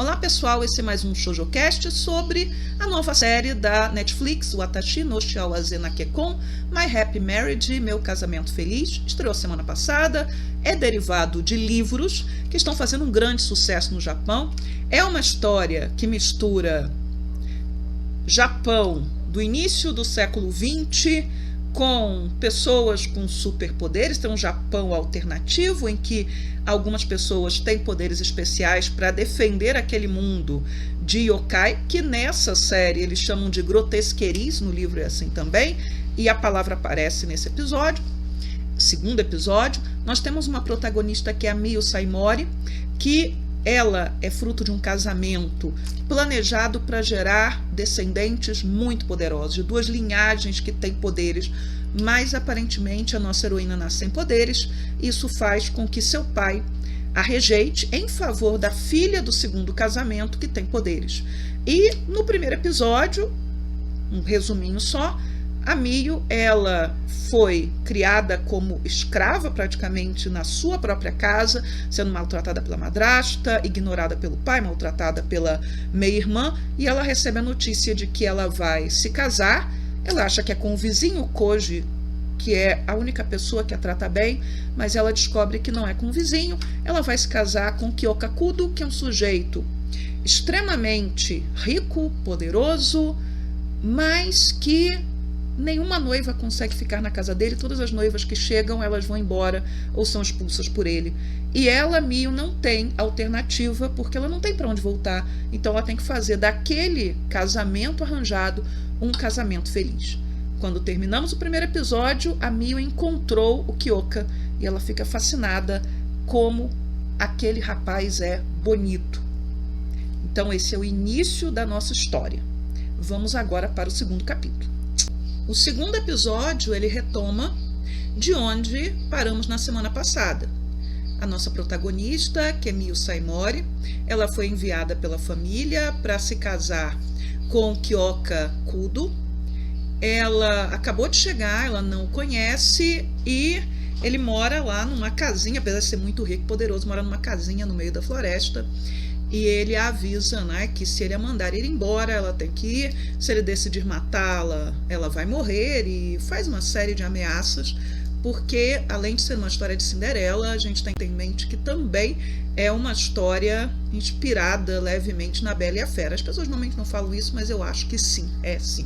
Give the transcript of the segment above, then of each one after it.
Olá pessoal, esse é mais um ShoujoCast sobre a nova série da Netflix, Watashi no Shiawase Nakekon, My Happy Marriage, Meu Casamento Feliz. Estreou semana passada, é derivado de livros que estão fazendo um grande sucesso no Japão. É uma história que mistura Japão do início do século XX com pessoas com superpoderes. Tem um Japão alternativo em que algumas pessoas têm poderes especiais para defender aquele mundo de yokai, que nessa série eles chamam de grotesqueries, no livro é assim também, e a palavra aparece nesse episódio. Segundo episódio, nós temos uma protagonista que é a Miyu Saimori, que ela é fruto de um casamento planejado para gerar descendentes muito poderosos, de duas linhagens que têm poderes, mas aparentemente a nossa heroína nasce sem poderes. Isso faz com que seu pai a rejeite em favor da filha do segundo casamento, que tem poderes. E no primeiro episódio, um resuminho só, a Miyu, ela foi criada como escrava praticamente na sua própria casa, sendo maltratada pela madrasta, ignorada pelo pai, maltratada pela meia-irmã, e ela recebe a notícia de que ela vai se casar. Ela acha que é com o vizinho Koji, que é a única pessoa que a trata bem, mas ela descobre que não é com o vizinho. Ela vai se casar com Kyoka Kudo, que é um sujeito extremamente rico, poderoso, mas que nenhuma noiva consegue ficar na casa dele. Todas as noivas que chegam, elas vão embora ou são expulsas por ele. E ela, Miyu, não tem alternativa, porque ela não tem para onde voltar. Então ela tem que fazer daquele casamento arranjado um casamento feliz. Quando terminamos o primeiro episódio, a Miyu encontrou o Kyoka e ela fica fascinada como aquele rapaz é bonito. Então esse é o início da nossa história. Vamos agora para o segundo capítulo. O segundo episódio, ele retoma de onde paramos na semana passada. A nossa protagonista, que é Miyu Saimori, ela foi enviada pela família para se casar com Kyoka Kudo. Ela acabou de chegar, ela não o conhece e ele mora lá numa casinha, apesar de ser muito rico e poderoso, mora numa casinha no meio da floresta. E ele a avisa, né, que se ele a mandar ir embora, ela tem que ir. Se ele decidir matá-la, ela vai morrer, e faz uma série de ameaças, porque além de ser uma história de Cinderela, a gente tem em mente que também é uma história inspirada levemente na Bela e a Fera. As pessoas normalmente não falam isso, mas eu acho que sim, é sim.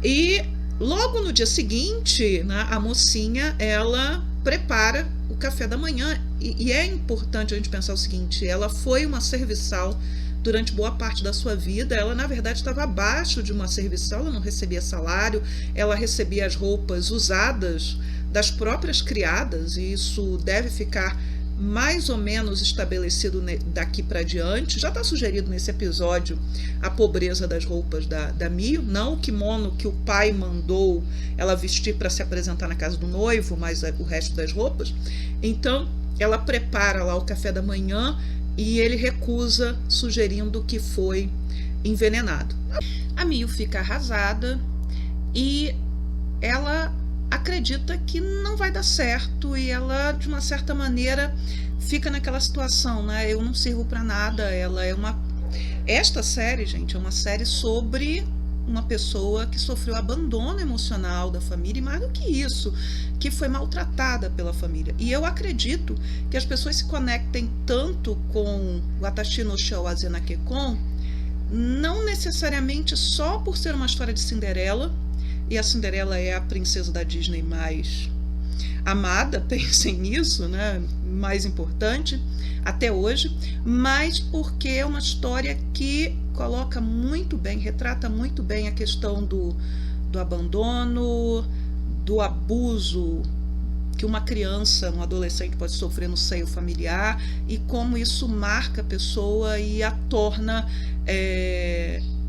E logo no dia seguinte, né, a mocinha, ela prepara o café da manhã. E é importante a gente pensar o seguinte: ela foi uma serviçal durante boa parte da sua vida. Ela, na verdade, estava abaixo de uma serviçal, ela não recebia salário, ela recebia as roupas usadas das próprias criadas, e isso deve ficar mais ou menos estabelecido daqui para diante. Já está sugerido nesse episódio a pobreza das roupas da Miyu, não o kimono que o pai mandou ela vestir para se apresentar na casa do noivo, mas o resto das roupas. Então ela prepara lá o café da manhã e ele recusa, sugerindo que foi envenenado. A Miyu fica arrasada e ela acredita que não vai dar certo, e ela, de uma certa maneira, fica naquela situação, né? Eu não sirvo para nada. Esta série, gente, é uma série sobre uma pessoa que sofreu abandono emocional da família, e mais do que isso, que foi maltratada pela família. E eu acredito que as pessoas se conectem tanto com Watashi no Shiawase Nakekon, não necessariamente só por ser uma história de Cinderela, e a Cinderela é a princesa da Disney mais amada, pensem nisso, né? Mais importante até hoje, mas porque é uma história que coloca muito bem, retrata muito bem a questão do abandono, do abuso que uma criança, um adolescente pode sofrer no seio familiar, e como isso marca a pessoa e a torna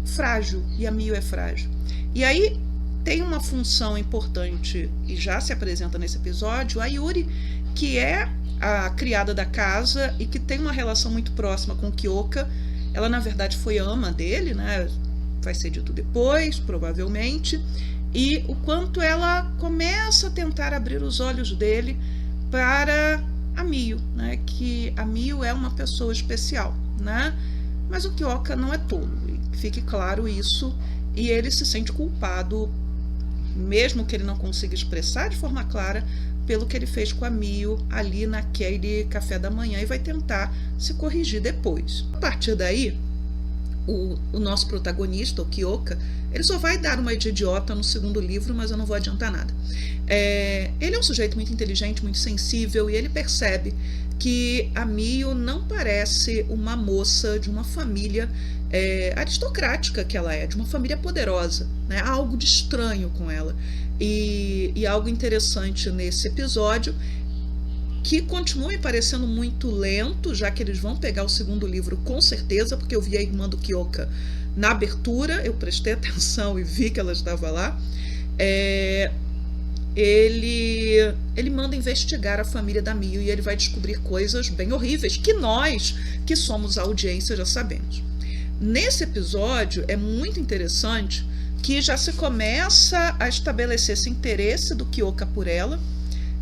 frágil, e a Miyu é frágil. E aí tem uma função importante, e já se apresenta nesse episódio, a Yuri, que é a criada da casa e que tem uma relação muito próxima com o Kyoka. Ela, na verdade, foi ama dele, né? Vai ser dito depois, provavelmente. E o quanto ela começa a tentar abrir os olhos dele para a Miyu, né? Que a Miyu é uma pessoa especial, né? mas o Kyoka não é tolo, fique claro isso, e ele se sente culpado, mesmo que ele não consiga expressar de forma clara, pelo que ele fez com a Mio ali naquele café da manhã, e vai tentar se corrigir depois. A partir daí, o nosso protagonista, o Kyoka, ele só vai dar uma de idiota no segundo livro, mas eu não vou adiantar nada. Ele é um sujeito muito inteligente, muito sensível, e ele percebe que a Mio não parece uma moça de uma família aristocrática que ela é, de uma família poderosa, né? Há algo de estranho com ela. E algo interessante nesse episódio, que continua me parecendo muito lento, já que eles vão pegar o segundo livro com certeza, porque eu vi a irmã do Kyoka na abertura, eu prestei atenção e vi que ela estava lá. Ele manda investigar a família da Mio, e ele vai descobrir coisas bem horríveis que nós, que somos a audiência, já sabemos. Nesse episódio é muito interessante que já se começa a estabelecer esse interesse do Kyoka por ela,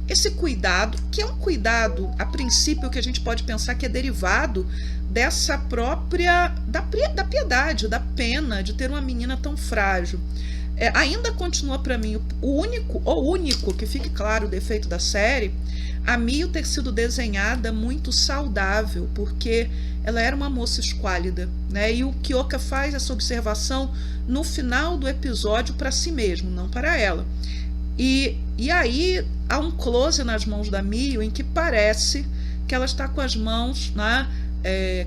esse cuidado, que é um cuidado, a princípio, que a gente pode pensar que é derivado dessa própria, da piedade, da pena de ter uma menina tão frágil. Ainda continua para mim o único, que fique claro o defeito da série, a Mio ter sido desenhada muito saudável, porque ela era uma moça esquálida, né? E o Kyoka faz essa observação no final do episódio para si mesmo, não para ela. E aí há um close nas mãos da Mio em que parece que ela está com as mãos, né,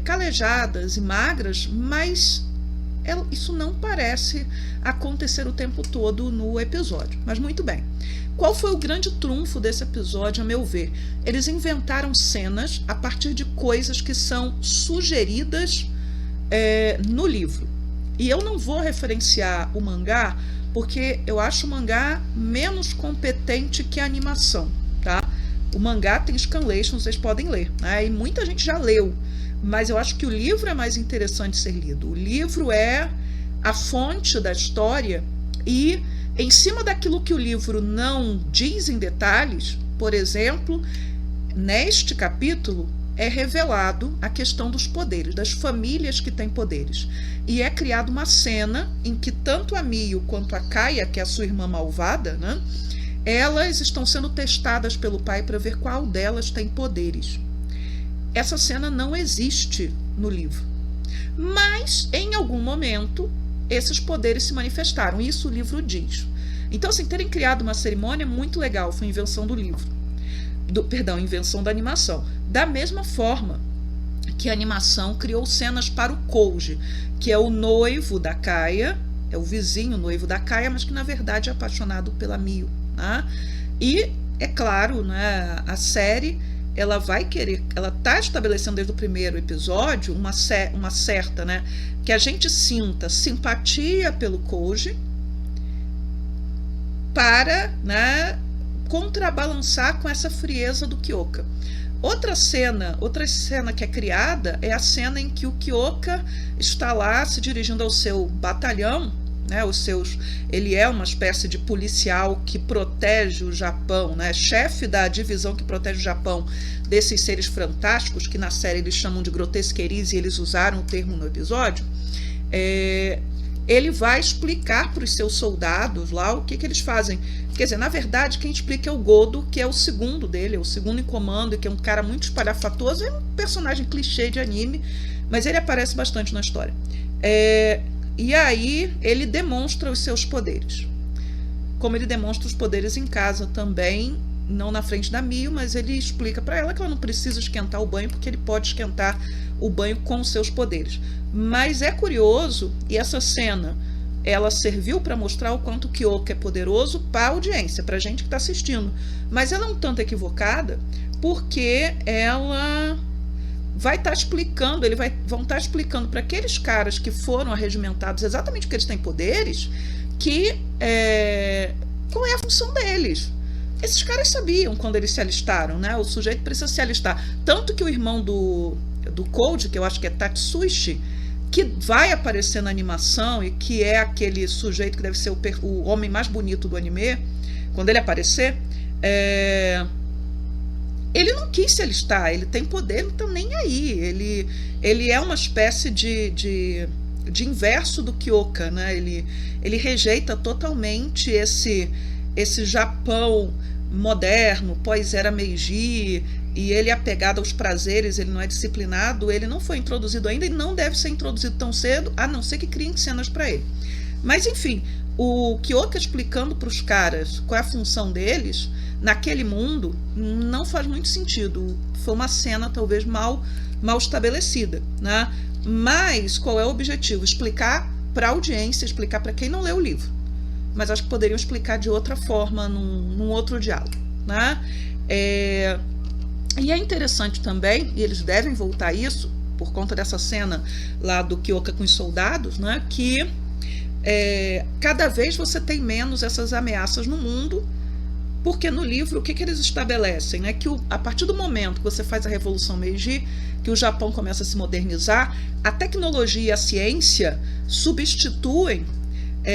calejadas e magras, mas isso não parece acontecer o tempo todo no episódio. Mas muito bem. Qual foi o grande trunfo desse episódio, a meu ver? Eles inventaram cenas a partir de coisas que são sugeridas no livro. E eu não vou referenciar o mangá, porque eu acho o mangá menos competente que a animação, tá? O mangá tem scanlations, vocês podem ler, né? E muita gente já leu, mas eu acho que o livro é mais interessante ser lido. O livro é a fonte da história, e em cima daquilo que o livro não diz em detalhes, por exemplo, neste capítulo é revelado a questão dos poderes, das famílias que têm poderes. E é criada uma cena em que tanto a Mio quanto a Kaia, que é a sua irmã malvada, né, elas estão sendo testadas pelo pai para ver qual delas tem poderes. Essa cena não existe no livro. Mas, em algum momento, esses poderes se manifestaram. Isso o livro diz. Então, assim, terem criado uma cerimônia é muito legal. Foi invenção do livro. Invenção da animação. Da mesma forma que a animação criou cenas para o Koji, que é o noivo da Kaia, é o vizinho noivo da Kaia, mas que na verdade é apaixonado pela Mio, né? E, é claro, né, a série, ela vai querer, ela está estabelecendo desde o primeiro episódio uma certa, né, que a gente sinta simpatia pelo Koji para, né, contrabalançar com essa frieza do Kyoka. Outra cena que é criada é a cena em que o Kyoka está lá se dirigindo ao seu batalhão, né, ele é uma espécie de policial que protege o Japão, né, chefe da divisão que protege o Japão desses seres fantásticos, que na série eles chamam de grotesqueries, e eles usaram o termo no episódio. Ele vai explicar para os seus soldados lá o que eles fazem. Quer dizer, na verdade, quem explica é o Godo, que é o segundo dele, é o segundo em comando, e que é um cara muito espalhafatoso, é um personagem clichê de anime, mas ele aparece bastante na história. E aí ele demonstra os seus poderes. Como ele demonstra os poderes em casa também, não na frente da Mio, mas ele explica para ela que ela não precisa esquentar o banho, porque ele pode esquentar o banho com os seus poderes. Mas é curioso, e essa cena ela serviu para mostrar o quanto o Kyoka é poderoso para a audiência, para a gente que está assistindo. Mas ela é um tanto equivocada, porque ela vai estar explicando, vão estar explicando para aqueles caras que foram arregimentados exatamente porque eles têm poderes, qual é a função deles. Esses caras sabiam quando eles se alistaram, né? O sujeito precisa se alistar. Tanto que o irmão do Koji, que eu acho que é Tatsushi, que vai aparecer na animação e que é aquele sujeito que deve ser o homem mais bonito do anime, quando ele aparecer, ele não quis se alistar, ele tem poder, não tá nem aí. Ele é uma espécie de inverso do Kyoka, né? Ele rejeita totalmente esse Japão moderno, pós-era Meiji, e ele é apegado aos prazeres, ele não é disciplinado, ele não foi introduzido ainda e não deve ser introduzido tão cedo, a não ser que criem cenas para ele. Mas, enfim, o Kyoka explicando para os caras qual é a função deles, naquele mundo, não faz muito sentido. Foi uma cena talvez mal estabelecida, né? Mas qual é o objetivo? Explicar para a audiência, explicar para quem não leu o livro. Mas acho que poderiam explicar de outra forma, num outro diálogo, né? E é interessante também, e eles devem voltar a isso, por conta dessa cena lá do Kyoka com os soldados, né? Que cada vez você tem menos essas ameaças no mundo, porque no livro o que eles estabelecem? Né? Que a partir do momento que você faz a Revolução Meiji, que o Japão começa a se modernizar, a tecnologia e a ciência substituem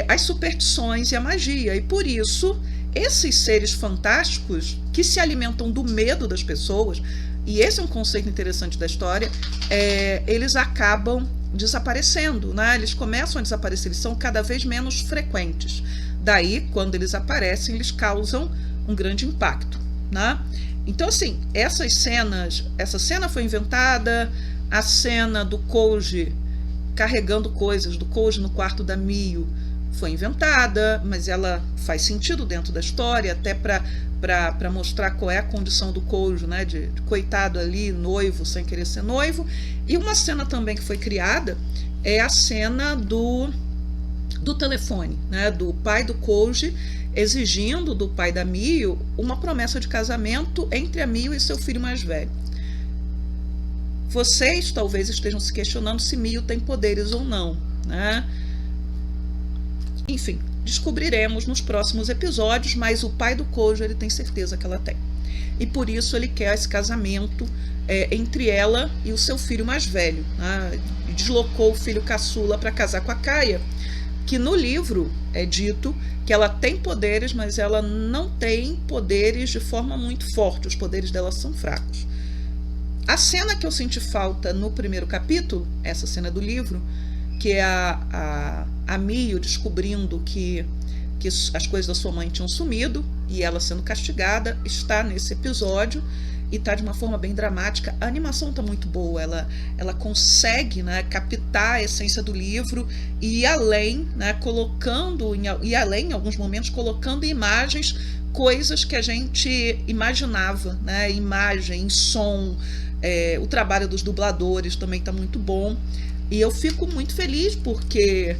as superstições e a magia, e por isso esses seres fantásticos que se alimentam do medo das pessoas, e esse é um conceito interessante da história, eles acabam desaparecendo, né? Eles começam a desaparecer, eles são cada vez menos frequentes. Daí, quando eles aparecem, eles causam um grande impacto, né? Então, assim, essa cena foi inventada, a cena do Koji carregando coisas, do Koji no quarto da Mio, foi inventada, mas ela faz sentido dentro da história, até para mostrar qual é a condição do Koji, né, de coitado ali, noivo, sem querer ser noivo. E uma cena também que foi criada é a cena do telefone, né, do pai do Koji exigindo do pai da Mio uma promessa de casamento entre a Mio e seu filho mais velho. Vocês talvez estejam se questionando se Mio tem poderes ou não, né? Enfim, descobriremos nos próximos episódios, mas o pai do Koji, ele tem certeza que ela tem. E por isso ele quer esse casamento entre ela e o seu filho mais velho, né? Deslocou o filho caçula para casar com a Kaia, que no livro é dito que ela tem poderes, mas ela não tem poderes de forma muito forte, os poderes dela são fracos. A cena que eu senti falta no primeiro capítulo, essa cena do livro, que é a Mio descobrindo que as coisas da sua mãe tinham sumido e ela sendo castigada, está nesse episódio e está de uma forma bem dramática. A animação está muito boa, ela consegue, né, captar a essência do livro e ir além, né, em alguns momentos, colocando em imagens coisas que a gente imaginava, né, imagem, som, o trabalho dos dubladores também está muito bom. E eu fico muito feliz porque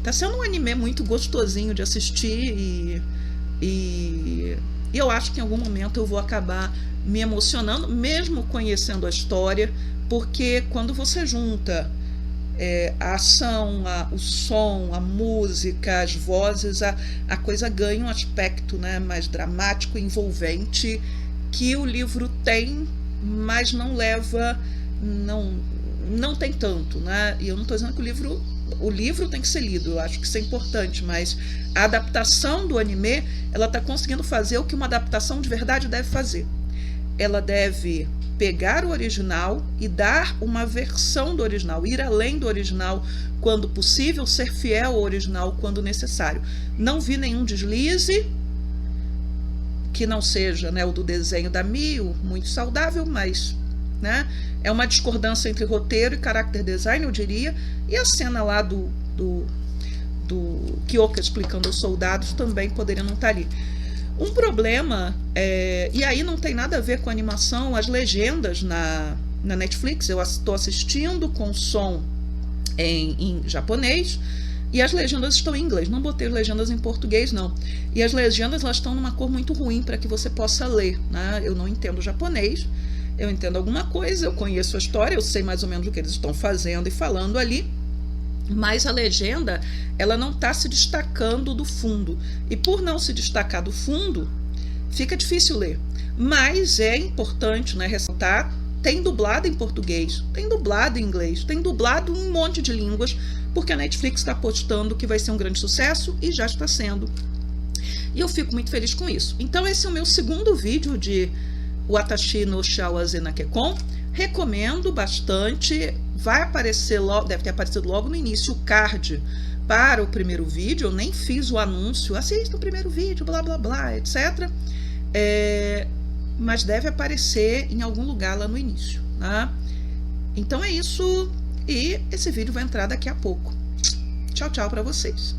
tá sendo um anime muito gostosinho de assistir e eu acho que em algum momento eu vou acabar me emocionando, mesmo conhecendo a história, porque quando você junta a ação, o som, a música, as vozes, a coisa ganha um aspecto, né, mais dramático e envolvente que o livro tem, mas não leva, não tem tanto, né? E eu não estou dizendo que o livro tem que ser lido, eu acho que isso é importante, mas a adaptação do anime, ela está conseguindo fazer o que uma adaptação de verdade deve fazer. Ela deve pegar o original e dar uma versão do original, ir além do original quando possível, ser fiel ao original quando necessário. Não vi nenhum deslize que não seja, né, o do desenho da Mio, muito saudável, mas, né, é uma discordância entre roteiro e character design, eu diria, e a cena lá do Kyoka explicando aos soldados também poderia não estar ali. Um problema, e aí não tem nada a ver com a animação, as legendas na Netflix, eu estou assistindo com som em japonês, e as legendas estão em inglês, não botei legendas em português não, e as legendas elas estão numa cor muito ruim para que você possa ler, né? Eu não entendo japonês, eu entendo alguma coisa, eu conheço a história, eu sei mais ou menos o que eles estão fazendo e falando ali, mas a legenda ela não está se destacando do fundo, e por não se destacar do fundo fica difícil ler, mas é importante, né, ressaltar, tem dublado em português, tem dublado em inglês, tem dublado em um monte de línguas, porque a Netflix está apostando que vai ser um grande sucesso e já está sendo, e eu fico muito feliz com isso. Então esse é o meu segundo vídeo de Watashi no Shiawase Nakekon. Recomendo bastante. Vai aparecer logo, deve ter aparecido logo no início o card para o primeiro vídeo. Eu nem fiz o anúncio, assista o primeiro vídeo, blá blá blá, etc. Mas deve aparecer em algum lugar lá no início, tá? Então é isso, e esse vídeo vai entrar daqui a pouco. Tchau, tchau para vocês.